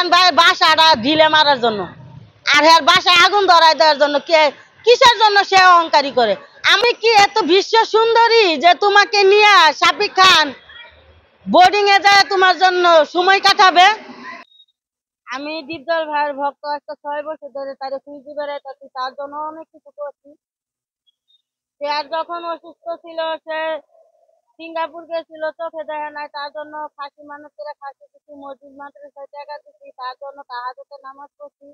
খান ভাইয়ের বাসাটা ঢিলে মারার জন্য, আর হ্যাঁ বাসায় আগুন ধরাই দেওয়ার জন্য। কিসের জন্য সে অহংকারী করে? আমি কি এত বিশ্ব সুন্দরী যে তোমাকে নিয়ে শাফিক খান বোর্ডিং এ যায় তোমার জন্য সময় কাটাবে? আমি ডিপজল ভাইয়ের ভক্ত, একটা 6 বছর ধরে তারে খুঁজে বেড়াইতেছি, তার জন্য অনেক কিছু করছি। সে আর যখন অসুস্থ ছিল, সে সিঙ্গাপুর গেছিল, চোখে দেখে নাই, তার জন্য খাসি মানত করে খাসি কিছু মসজিদ মাদ্রাসায় টাকা দিচ্ছি, তার জন্য তাহাজ্জুদের নামাজ পড়ছি,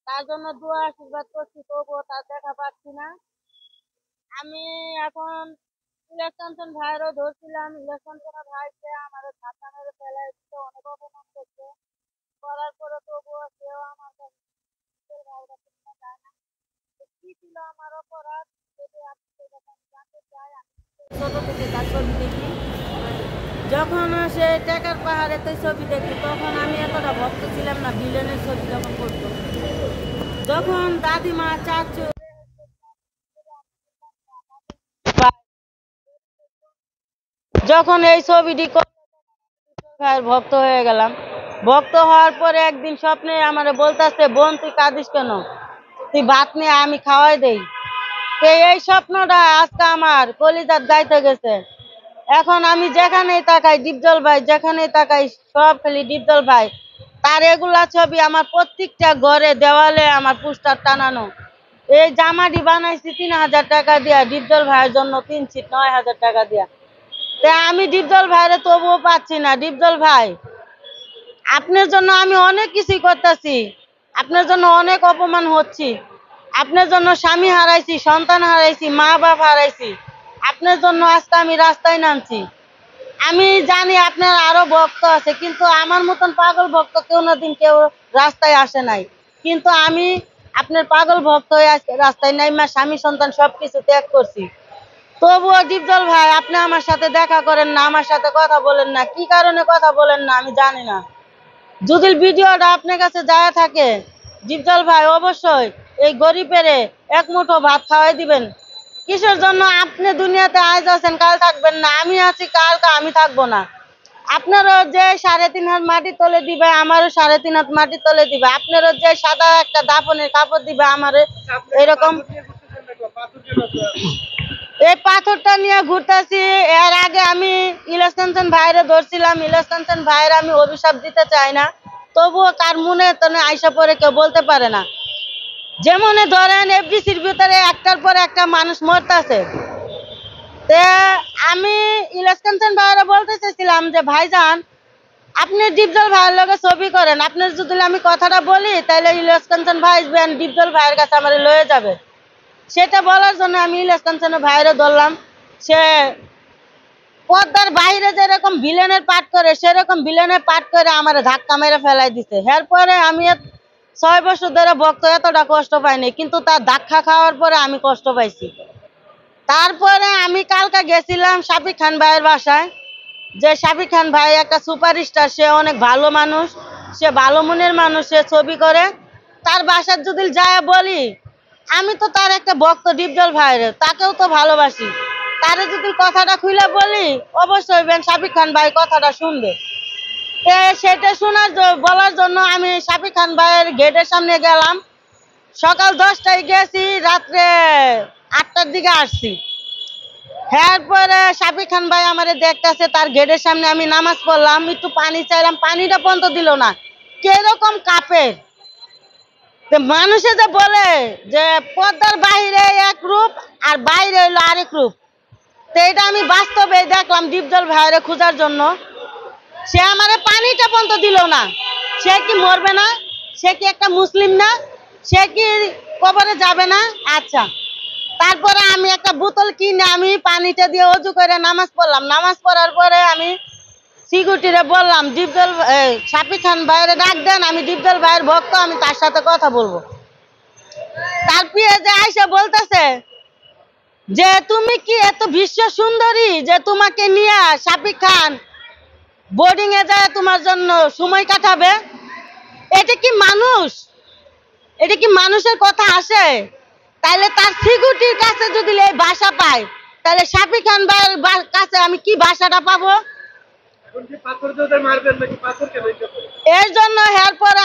তার জন্য দোয়া আশীর্বাদ করছি, তবুও তার দেখা পাচ্ছি না। আমি এখন ইলেকশন ভাইয়েরও ধরছিলাম, ইলেকশন ভাইকে আমার ধাক্কা মেরে ফেলাই দিতে অনেক অপমান করছে, করার পরে তবুও সেও আমার কাছে ভাইরা কিনতে চায় না। কি ছিল আমার অপরাধ যদি আপনি জানতে চাই? ছোট থেকে তার ছবি দেখি, যখন সে টাকার পাহাড়েতে ছবি দেখি তখন আমি এতটা ভক্ত ছিলাম না। ভিলেনের ছবি যখন করতো, যখন দাদিমা চাচু যখন এই ছবিটি ভক্ত হয়ে গেলাম। ভক্ত হওয়ার পরে একদিন স্বপ্নে আমার বলতেছে, বোন তুই কাঁদিস কেন, তুই ভাত নিয়ে আমি খাওয়াই দেই। তো এই স্বপ্নটা আজকে আমার কলিজাত গাইতে গেছে। এখন আমি যেখানেই তাকাই ডিপজল ভাই, যেখানেই তাকাই সব খালি ডিপজল ভাই। তার এগুলা ছবি আমার প্রত্যেকটা ঘরে দেওয়ালে আমার পোস্টার টানানো। এই জামাটি বানাইছি 3000 টাকা দিয়া, ডিপজল ভাইয়ের জন্য কিনছি 9000 টাকা দিয়া। আমি ডিপজল ভাইরে তবুও পাচ্ছি না। ডিপজল ভাই, আপনার জন্য আমি অনেক কিছুই করতেছি, আপনার জন্য অনেক অপমান হচ্ছি, আপনার জন্য স্বামী হারাইছি, সন্তান হারাইছি, মা বাপ হারাইছি, আপনার জন্য আজকে আমি রাস্তায় নামছি। আমি জানি আপনার আরো ভক্ত আছে, কিন্তু আমার মতন পাগল ভক্ত কোনোদিন কেউ রাস্তায় আসে নাই। কিন্তু আমি আপনার পাগল ভক্ত হয়ে আজকে রাস্তায় নাইমা স্বামী সন্তান সবকিছু ত্যাগ করছি। তবুও ডিপজল ভাই আপনি আমার সাথে দেখা করেন না, আমার সাথে কথা বলেন না। কি কারণে কথা বলেন না আমি জানি না। যদি ভিডিওটা আপনার কাছে যায় থাকে, ডিপজল ভাই অবশ্যই এই গরিবের এক মুঠো ভাত খাওয়াই দিবেন। কিসের জন্য আপনি দুনিয়াতে আজ আছেন কাল থাকবেন না? আমি আছি, কালকে আমি থাকবো না। আপনারও যে 3.5 হাত মাটি তলে দিবে, আমারও 3.5 হাত মাটি তলে দিবে। আপনারও যে সাদা একটা দাফনের কাপড় দিবে, আমারও এরকম। এই পাথরটা নিয়ে ঘুরতেছি। এর আগে আমি ইলেকশন ভাইরে ধরছিলাম, ইলেকশন ভাইরে আমি অভিশাপ দিতে চাই না, তবুও কার মনে তো আইসা পরে কেউ বলতে পারে না। যেমন ধরেন এফডিসির ভিতরে একটার পর একটা মানুষ মরতেছে। আমি ইলেকশন ভাইরে বলতে চাইছিলাম যে ভাইজান আপনি ডিপজল ভাইয়ের লগে ছবি করেন, আপনার যদি আমি কথাটা বলি তাহলে ইলেকশন ভাই ডিপজল ভাইয়ের কাছে আমার লয়ে যাবে। সেটা বলার জন্য আমি ইলেকশন ভাইরে ধরলাম। সে পর্দার বাইরে যেরকম ভিলেনের পাঠ করে সেরকম ভিলেনের পাঠ করে আমার ধাক্কা মেরে ফেলাই দিছে। এরপরে আমি 6 বছর ধরে ভক্ত এতটা কষ্ট পাইনি, কিন্তু তার ধাক্কা খাওয়ার পরে আমি কষ্ট পাইছি। তারপরে আমি কালকে গেছিলাম শাফিক খান ভাইয়ের বাসায়। যে শাফিক খান ভাই একটা সুপারস্টার, সে অনেক ভালো মানুষ, সে ভালো মনের মানুষ, সে ছবি করে। তার বাসার যদি যায় বলি, আমি তো তার একটা ভক্ত ডিপজল ভাইয়ের, তাকেও তো ভালোবাসি। তারে যদি কথাটা খুলে বলি অবশ্যই শাফিক খান ভাই কথাটা শুনবে। সেটা বলার জন্য আমি শাফিক খান ভাইয়ের গেটের সামনে গেলাম। সকাল 10টায় গেছি, রাত্রে 8টার দিকে আসছি। এরপরে শাফিক খান ভাই আমার দেখতেছে, তার গেটের সামনে আমি নামাজ পড়লাম, একটু পানি চাইলাম, পানিটা পর্যন্ত দিল না। কিরকম কাপের মানুষে যে বলে যে পর্দার বাইরে এক রূপ আর বাইরে হইলো আরেক রূপ, তো এটা আমি বাস্তবে দেখলাম। ডিপজল ভাইয়ের খোঁজার জন্য সে আমারে পানিটা পর্যন্ত দিল না। সে কি মরবে না? সে কি একটা মুসলিম না? সে কি কবরে যাবে না? আচ্ছা, তারপরে আমি একটা বোতল কিনে আমি পানিটা দিয়ে অজু করে নামাজ পড়লাম। নামাজ পড়ার পরে আমি সিকিউরিটিরে বললাম, ডিপজল শাফিক খান ভাইয়ের ডাক দেন, আমি ডিপজল ভাইয়ের ভক্ত, আমি তার সাথে কথা বলবো। তার পিয়ে যে আইসা বলতেছে যে তুমি কি এত বিশ্ব সুন্দরী যে তোমাকে নিয়ে শাফিক খান বোর্ডিং এ যায় তোমার জন্য সময় কাটাবে? এটা কি মানুষ? এটা কি মানুষের কথা আসে? তাইলে তার সিকিউরিটির কাছে যদি এই ভাষা পাই, তাহলে শাফিক খান ভাইয়ের কাছে আমি কি ভাষাটা পাবো? এর জন্য এরপরে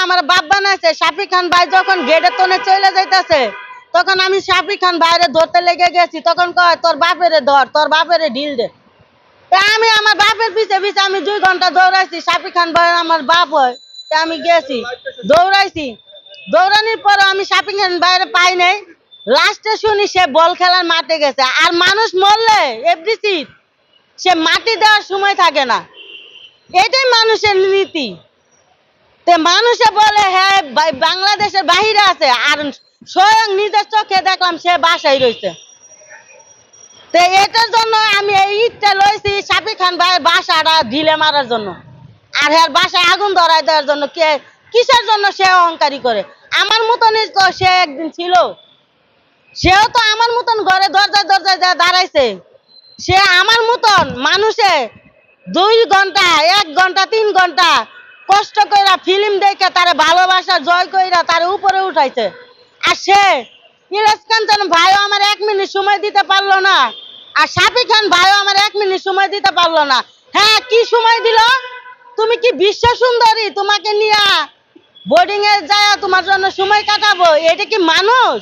শাফিক খান ভাই যখন গেটের তনে চলে যাইতেছে তখন আমি শাফিক খান ভাইরে ধরতে লেগে গেছি, তখন কয় তোর বাপেরে ধর, তোর বাপেরে ঢিল দে। তা আমি আমার বাপের পিছে পিছে আমি 2 ঘন্টা দৌড়াইছি, শাফিক খান ভাই আমার বাপ হয়, তা আমি গেছি দৌড়াইছি। দৌড়ানোর পর আমি শাফিক খান ভাইরে পাই নাই। লাস্টে শুনি সে বল খেলার মাঠে গেছে। আর মানুষ মরলে এফডিসি সে মাটি দেওয়ার সময় থাকে না, এটাই মানুষের নীতি। তে মানুষে বলে হ্যাঁ বাংলাদেশের বাহিরে আছে, আর স্বয়ং নিজের চোখে দেখলাম সে বাসায় রয়েছে। তো এটার জন্য আমি এই ইটটা লইছি শাফিক খান ভাইয়ের বাসাটা ঢিলে মারার জন্য, আর হ্যাঁ বাসায় আগুন ধরাই দেওয়ার জন্য। কিসের জন্য সে অহংকারী করে? আমার মতনই তো সে একদিন ছিল, সেও তো আমার মতন ঘরে দরজায় দরজায় দাঁড়াইছে। সে আমার মতন মানুষে 2 ঘন্টা 1 ঘন্টা 3 ঘন্টা কষ্ট কইরা ফিল্ম দেখে তারে ভালোবাসা জয় কইরা তারে উপরে উঠাইছে। আর সে নীরজ কাঞ্চন ভাইও আমার 1 মিনিট সময় দিতে পারলো না, আর শাফিক খান ভাইও আমার 1 মিনিট সময় দিতে পারলো না। হ্যাঁ, কি সময় দিল? তুমি কি বিশ্ব সুন্দরী? তোমাকে নিয়ে বোর্ডিং এ যায় তোমার জন্য সময় কাটাবো, এটা কি মানুষ?